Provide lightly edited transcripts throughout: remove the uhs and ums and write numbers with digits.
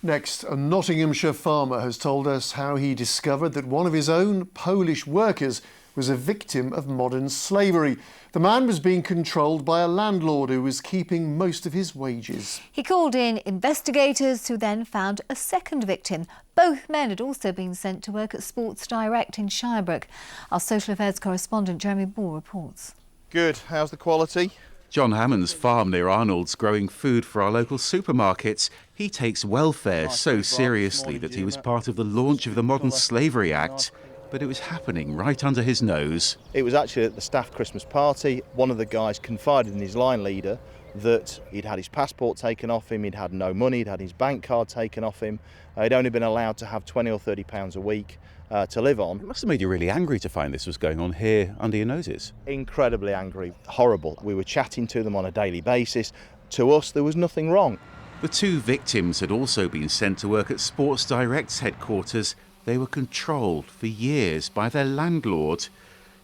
Next, a Nottinghamshire farmer has told us how he discovered that one of his own Polish workers was a victim of modern slavery. The man was being controlled by a landlord who was keeping most of his wages. He called in investigators who then found a second victim. Both men had also been sent to work at Sports Direct in Shirebrook. Our social affairs correspondent Jeremy Ball reports. Good. How's the quality? John Hammond's farm near Arnold's growing food for our local supermarkets. He takes welfare so seriously that he was part of the launch of the Modern Slavery Act, but it was happening right under his nose. It was actually at the staff Christmas party. One of the guys confided in his line leader that he'd had his passport taken off him, he'd had no money, he'd had his bank card taken off him, he'd only been allowed to have £20 or £30 a week to live on. It must have made you really angry to find this was going on here under your noses. Incredibly angry, horrible. We were chatting to them on a daily basis. To us, there was nothing wrong. The two victims had also been sent to work at Sports Direct's headquarters. They were controlled for years by their landlord.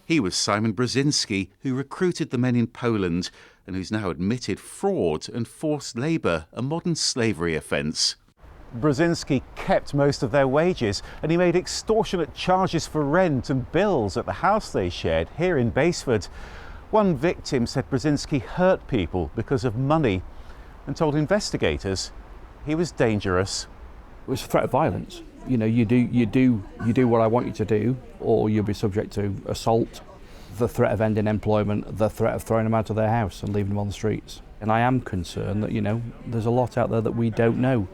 He was Simon Brzezinski, who recruited the men in Poland and who's now admitted fraud and forced labour, a modern slavery offence. Brzezinski kept most of their wages and he made extortionate charges for rent and bills at the house they shared here in Basford. One victim said Brzezinski hurt people because of money and told investigators he was dangerous. It was a threat of violence. You know, you do what I want you to do, or you'll be subject to assault, the threat of ending employment, the threat of throwing them out of their house and leaving them on the streets. And I am concerned that, there's a lot out there that we don't know.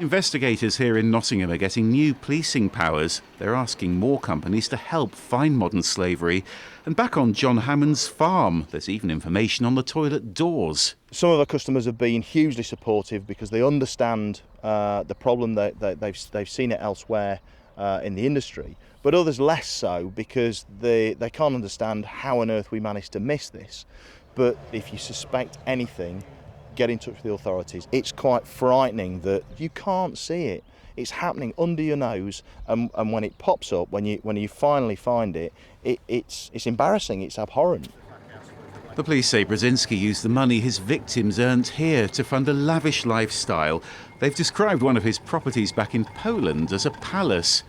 Investigators here in Nottingham are getting new policing powers. They're asking more companies to help find modern slavery. And back on John Hammond's farm, there's even information on the toilet doors. Some of our customers have been hugely supportive because they understand the problem, they've seen it elsewhere in the industry, but others less so because they can't understand how on earth we managed to miss this. But if you suspect anything, get in touch with the authorities. It's quite frightening that you can't see it. It's happening under your nose, and when it pops up, when you finally find it, it's embarrassing, it's abhorrent. The police say Brzezinski used the money his victims earned here to fund a lavish lifestyle. They've described one of his properties back in Poland as a palace,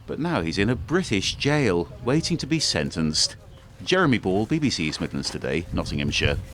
but now he's in a British jail, waiting to be sentenced. Jeremy Ball, BBC's Midlands Today, Nottinghamshire.